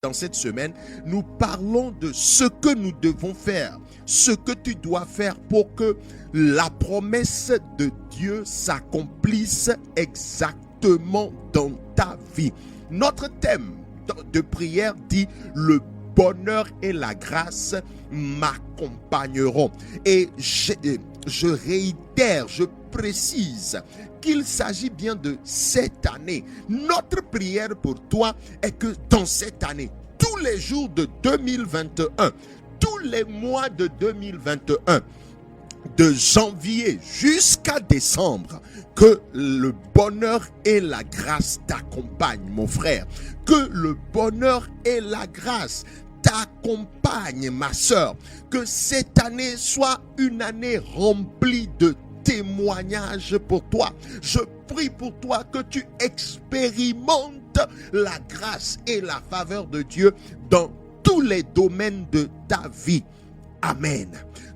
Dans cette semaine, nous parlons de ce que nous devons faire, ce que tu dois faire pour que la promesse de Dieu s'accomplisse exactement dans ta vie. Notre thème de prière dit le bonheur et la grâce m'accompagneront. Et je réitère, je précise qu'il s'agit bien de cette année. Notre prière pour toi est que dans cette année, tous les jours de 2021, tous les mois de 2021, de janvier jusqu'à décembre, que le bonheur et la grâce t'accompagnent, mon frère. Que le bonheur et la grâce t'accompagnent, ma soeur. Que cette année soit une année remplie de témoignages pour toi. Je prie pour toi que tu expérimentes la grâce et la faveur de Dieu dans tous les domaines de ta vie. Amen.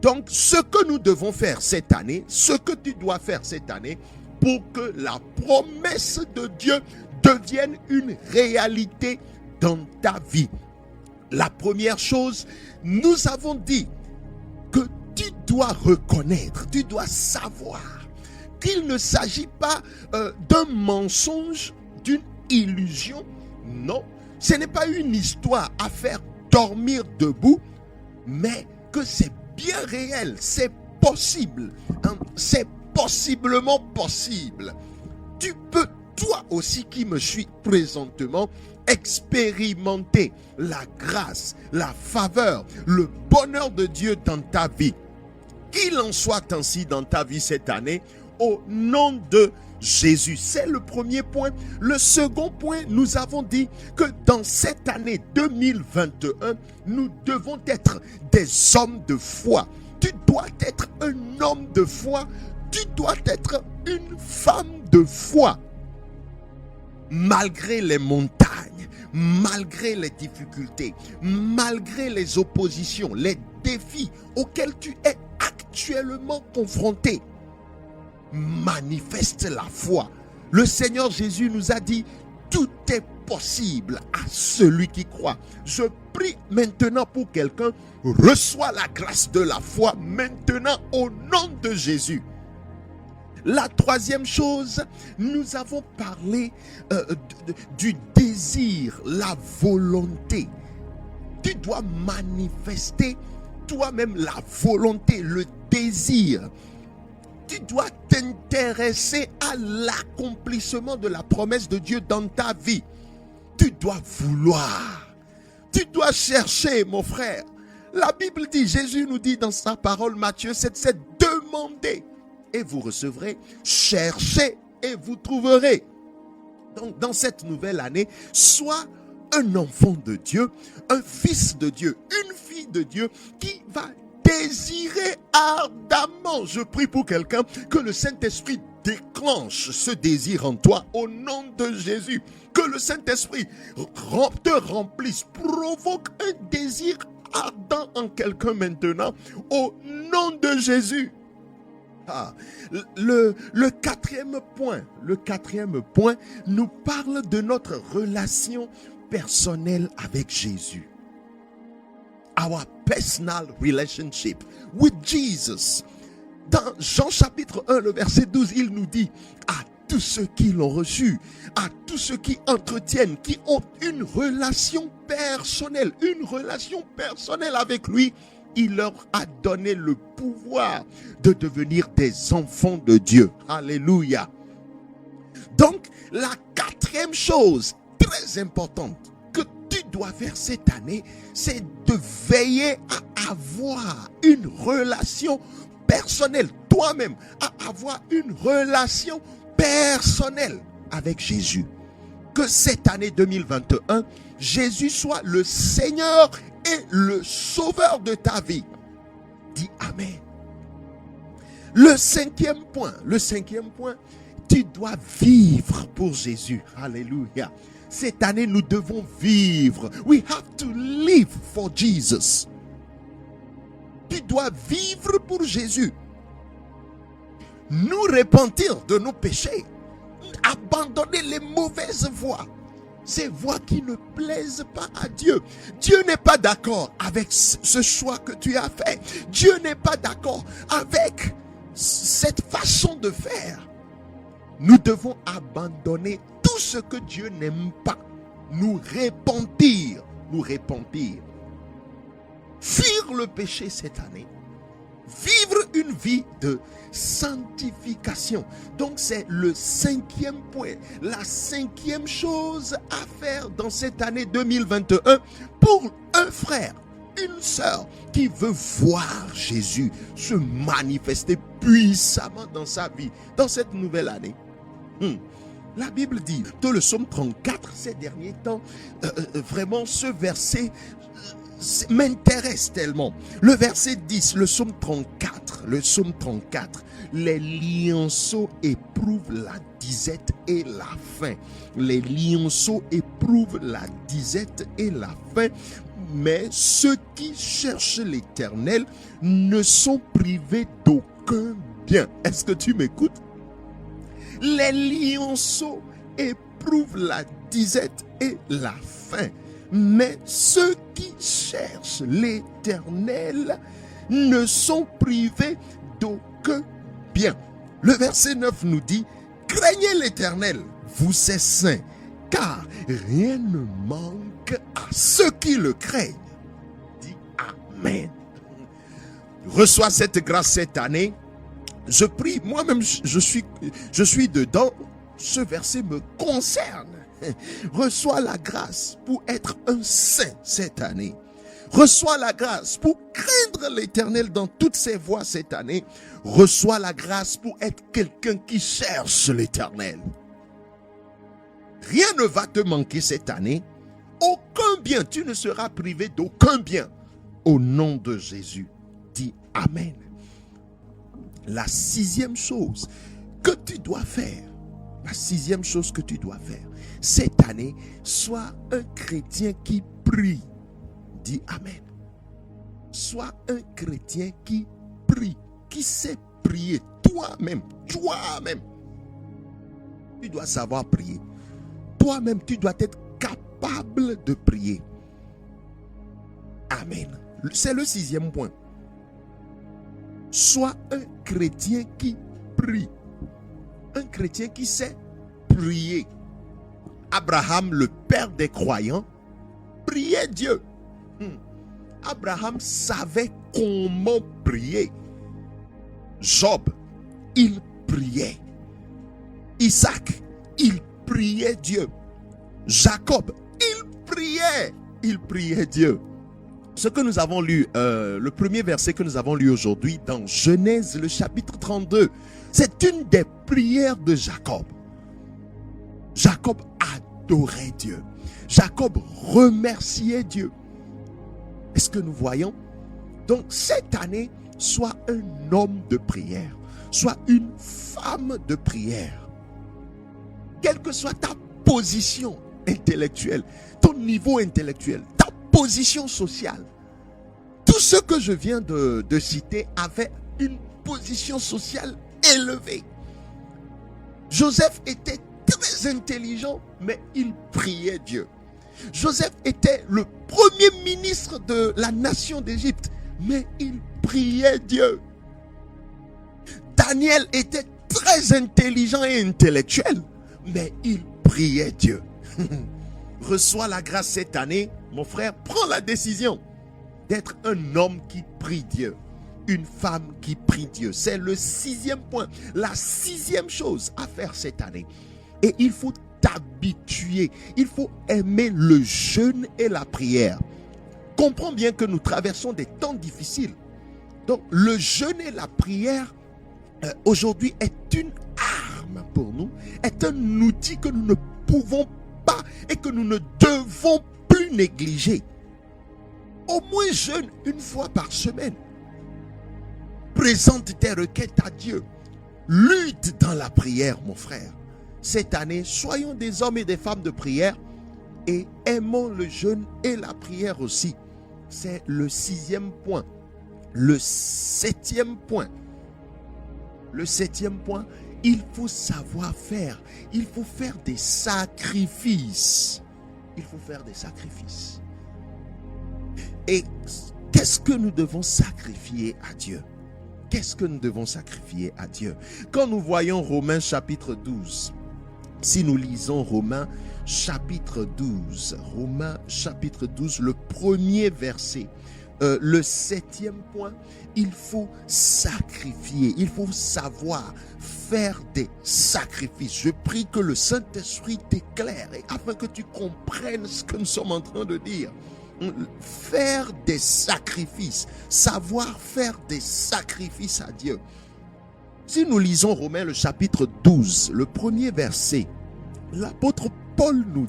Donc, ce que nous devons faire cette année, ce que tu dois faire cette année, pour que la promesse de Dieu devienne une réalité dans ta vie. La première chose, nous avons dit que tu dois reconnaître, tu dois savoir qu'il ne s'agit pas d'un mensonge, d'une illusion. Non, ce n'est pas une histoire à faire dormir debout, mais que c'est bien réel, c'est possible, hein, c'est possiblement possible. Tu peux, toi aussi qui me suis présentement, expérimenter la grâce, la faveur, le bonheur de Dieu dans ta vie. Qu'il en soit ainsi dans ta vie cette année, au nom de Jésus. C'est le premier point. Le second point, nous avons dit que dans cette année 2021, nous devons être des hommes de foi. Tu dois être un homme de foi. Tu dois être une femme de foi. Malgré les montagnes, malgré les difficultés, malgré les oppositions, les défis auxquels tu es actuellement confronté, manifeste la foi. Le Seigneur Jésus nous a dit, tout est possible à celui qui croit. Je prie maintenant pour quelqu'un, reçois la grâce de la foi maintenant au nom de Jésus. La troisième chose, nous avons parlé du désir, la volonté. Tu dois manifester toi-même la volonté, le désir. Tu dois t'intéresser à l'accomplissement de la promesse de Dieu dans ta vie. Tu dois vouloir. Tu dois chercher, mon frère. La Bible dit, Jésus nous dit dans sa parole, Matthieu 7, c'est demander et vous recevrez, cherchez et vous trouverez. Donc dans cette nouvelle année, sois un enfant de Dieu, un fils de Dieu, une fille de Dieu qui va désirer ardemment. Je prie pour quelqu'un que le Saint-Esprit déclenche ce désir en toi au nom de Jésus. Que le Saint-Esprit te remplisse, provoque un désir ardent en quelqu'un maintenant au nom de Jésus. Ah, le quatrième point nous parle de notre relation personnelle avec Jésus. Our personal relationship with Jesus. Dans Jean chapitre 1, le verset 12, il nous dit, à tous ceux qui l'ont reçu, à tous ceux qui entretiennent, qui ont une relation personnelle avec lui, il leur a donné le pouvoir de devenir des enfants de Dieu. Alléluia. Donc, la quatrième chose très importante que tu dois faire cette année, c'est de veiller à avoir une relation personnelle, toi-même, à avoir une relation personnelle avec Jésus. Que cette année 2021, Jésus soit le Seigneur et le Sauveur de ta vie. Dis Amen. Le cinquième point, tu dois vivre pour Jésus. Alléluia. Cette année, nous devons vivre. We have to live for Jesus. Tu dois vivre pour Jésus. Nous repentir de nos péchés. Abandonner les mauvaises voies. ces voies qui ne plaisent pas à Dieu. Dieu n'est pas d'accord avec ce choix que tu as fait. Dieu n'est pas d'accord avec cette façon de faire. Nous devons abandonner tout ce que Dieu n'aime pas. Nous repentir. Fuir le péché cette année. Vivre une vie de sanctification. Donc c'est le 5e point, la 5e chose à faire dans cette année 2021 pour un frère, une sœur qui veut voir Jésus se manifester puissamment dans sa vie, dans cette nouvelle année. La Bible dit, dans le psaume 34, ces derniers temps, vraiment ce verset m'intéresse tellement. Le verset 10, le psaume 34, les lionceaux éprouvent la disette et la faim. Les lionceaux éprouvent la disette et la faim, mais ceux qui cherchent l'Éternel ne sont privés d'aucun bien. Est-ce que tu m'écoutes? Les lionceaux éprouvent la disette et la faim, mais ceux qui cherchent l'Éternel ne sont privés d'aucun bien. Le verset 9 nous dit, craignez l'Éternel, vous ses saints, car rien ne manque à ceux qui le craignent. Dis Amen. Reçois cette grâce cette année. Je prie, moi-même je suis dedans. Ce verset me concerne. Reçois la grâce pour être un saint cette année. Reçois la grâce pour craindre l'Éternel dans toutes ses voies cette année. Reçois la grâce pour être quelqu'un qui cherche l'Éternel. Rien ne va te manquer cette année. Aucun bien, tu ne seras privé d'aucun bien. Au nom de Jésus, dis Amen. La 6e chose que tu dois faire, cette année, sois un chrétien qui prie. Dis Amen. Sois un chrétien qui prie, qui sait prier toi-même. Tu dois savoir prier. Toi-même, tu dois être capable de prier. Amen. C'est le 6e point. Sois un chrétien qui prie. Un chrétien qui sait prier. Abraham, le père des croyants, priait Dieu. Abraham savait comment prier. Job, il priait. Isaac, il priait Dieu. Jacob, il priait Dieu. Ce que nous avons lu, le premier verset que nous avons lu aujourd'hui dans Genèse, le chapitre 32, c'est une des prières de Jacob. Jacob adorait Dieu. Jacob remerciait Dieu. Est-ce que nous voyons? Donc cette année, sois un homme de prière. Sois une femme de prière. Quelle que soit ta position intellectuelle, ton niveau intellectuel, ta position sociale, tout ce que je viens de citer avait une position sociale élevée. Joseph était très intelligent, mais il priait Dieu. Joseph était le premier ministre de la nation d'Égypte, mais il priait Dieu. Daniel était très intelligent et intellectuel, mais il priait Dieu. Reçois la grâce cette année, mon frère, prends la décision d'être un homme qui prie Dieu, une femme qui prie Dieu. C'est le 6e point, la 6e chose à faire cette année. Et il faut t'habituer, il faut aimer le jeûne et la prière. Comprends bien que nous traversons des temps difficiles. Donc le jeûne et la prière aujourd'hui est une arme pour nous, est un outil que nous ne pouvons pas et que nous ne devons plus négliger. Au moins jeûne une fois par semaine. Présente tes requêtes à Dieu. Lutte dans la prière, mon frère. Cette année, soyons des hommes et des femmes de prière et aimons le jeûne et la prière aussi. C'est le 6e point. Le 7e point. Le 7e point, il faut savoir faire. Il faut faire des sacrifices. il faut faire des sacrifices. Et qu'est-ce que nous devons sacrifier à Dieu? Qu'est-ce que nous devons sacrifier à Dieu? Quand nous voyons Romains chapitre 12, si nous lisons Romains chapitre 12, le premier verset, le 7e point, il faut sacrifier, il faut savoir faire des sacrifices. Je prie que le Saint-Esprit t'éclaire afin que tu comprennes ce que nous sommes en train de dire. Faire des sacrifices, savoir faire des sacrifices à Dieu. Si nous lisons Romains le chapitre 12, le premier verset, l'apôtre Paul nous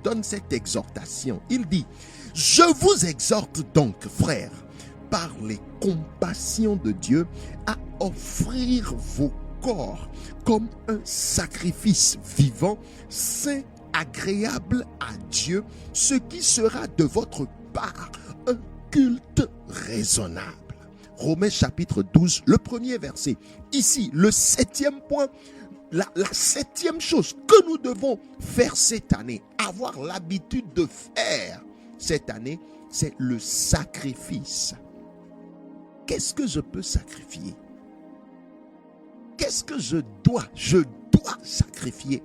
donne cette exhortation. Il dit: je vous exhorte donc, frères, par les compassions de Dieu, à offrir vos corps comme un sacrifice vivant, saint, agréable à Dieu, ce qui sera de votre part un culte raisonnable. Romains chapitre 12, le premier verset. Ici, le 7e point, la 7e chose que nous devons faire cette année, avoir l'habitude de faire cette année, c'est le sacrifice. Qu'est-ce que je peux sacrifier? Qu'est-ce que je dois sacrifier?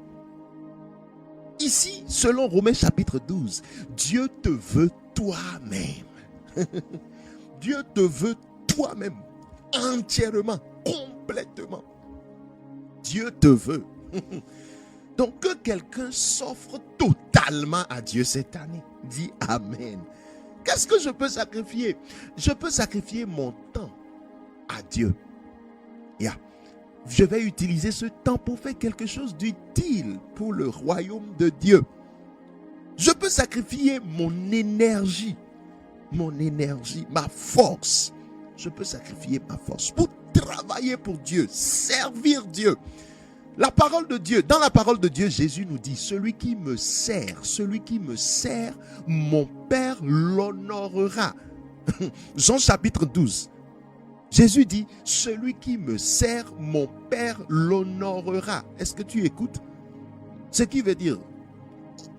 Ici, selon Romains chapitre 12, Dieu te veut toi-même. Dieu te veut toi-même, entièrement, complètement. Dieu te veut. Donc que quelqu'un s'offre totalement à Dieu cette année. Dis Amen. Qu'est-ce que je peux sacrifier? Je peux sacrifier mon temps à Dieu. Je vais utiliser ce temps pour faire quelque chose d'utile pour le royaume de Dieu. Je peux sacrifier mon énergie, ma force. Je peux sacrifier ma force pour travailler pour Dieu, servir Dieu. La parole de Dieu, dans la parole de Dieu, Jésus nous dit: celui qui me sert, mon Père l'honorera. Jean chapitre 12. Jésus dit: celui qui me sert, mon Père l'honorera. Est-ce que tu écoutes? Ce qui veut dire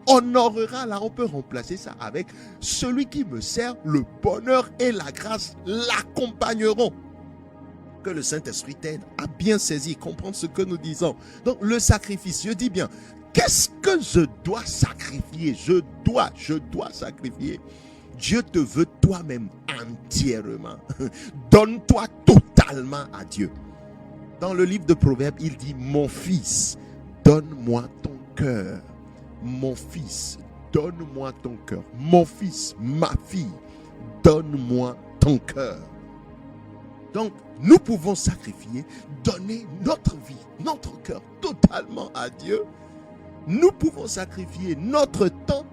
honorera, là on peut remplacer ça avec celui qui me sert, le bonheur et la grâce l'accompagneront. Que le Saint-Esprit t'aide à bien saisir, comprendre ce que nous disons. Donc le sacrifice, je dis bien, qu'est-ce que je dois sacrifier? Je dois sacrifier. Dieu te veut toi-même entièrement. Donne-toi totalement à Dieu. Dans le livre de Proverbes, il dit: mon fils, donne-moi ton cœur. Mon fils, donne-moi ton cœur. Mon fils, ma fille, donne-moi ton cœur. Donc, nous pouvons sacrifier, donner notre vie, notre cœur totalement à Dieu. Nous pouvons sacrifier notre temps,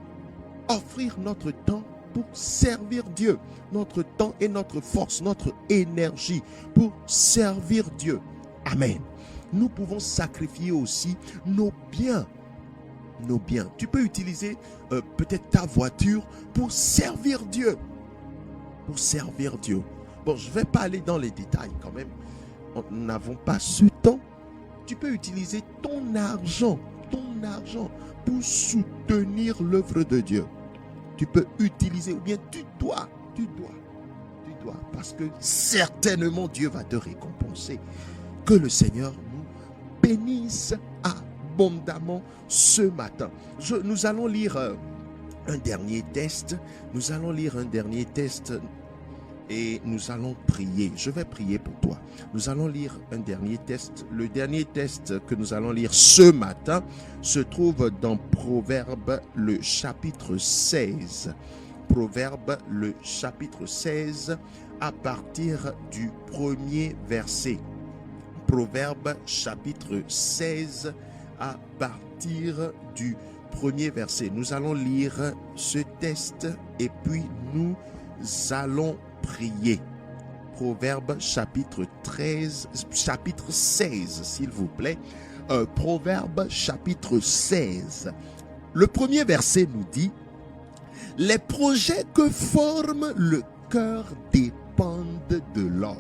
offrir notre temps pour servir Dieu. Notre temps et notre force, notre énergie pour servir Dieu. Amen. Nous pouvons sacrifier aussi nos biens. Nos biens. Tu peux utiliser peut-être ta voiture pour servir Dieu. Pour servir Dieu. Bon, je ne vais pas aller dans les détails quand même. Nous n'avons pas ce temps. Tu peux utiliser ton argent pour soutenir l'œuvre de Dieu. Tu peux utiliser, ou bien tu dois, parce que certainement Dieu va te récompenser. Que le Seigneur nous bénisse abondamment ce matin. Nous allons lire un dernier test. Et nous allons prier. Je vais prier pour toi. Nous allons lire un dernier test. Le dernier test que nous allons lire ce matin se trouve dans Proverbe, le chapitre 16. Proverbe, le chapitre 16, à partir du premier verset. Proverbe, chapitre 16, à partir du premier verset. Nous allons lire ce test et puis nous allons prier. Proverbe chapitre 16, s'il vous plaît. Proverbe chapitre 16. Le premier verset nous dit: les projets que forme le cœur dépendent de l'homme,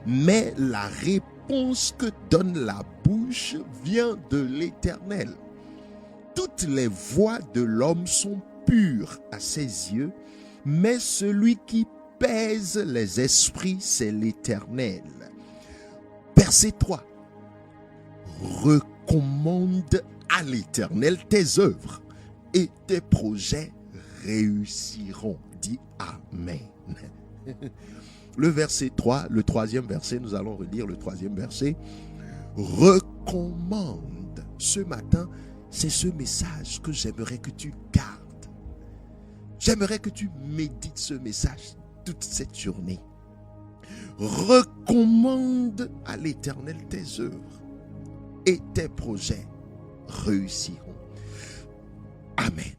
mais la réponse que donne la bouche vient de l'Éternel. toutes les voies de l'homme sont pures à ses yeux, mais celui qui pèse les esprits, c'est l'Éternel. Verset 3. Recommande à l'Éternel tes œuvres et tes projets réussiront. Dis Amen. Le verset 3, le troisième verset, nous allons relire le troisième verset. Recommande. Ce matin, c'est ce message que j'aimerais que tu gardes. J'aimerais que tu médites ce message toute cette journée. Recommande à l'Éternel tes œuvres et tes projets réussiront. Amen.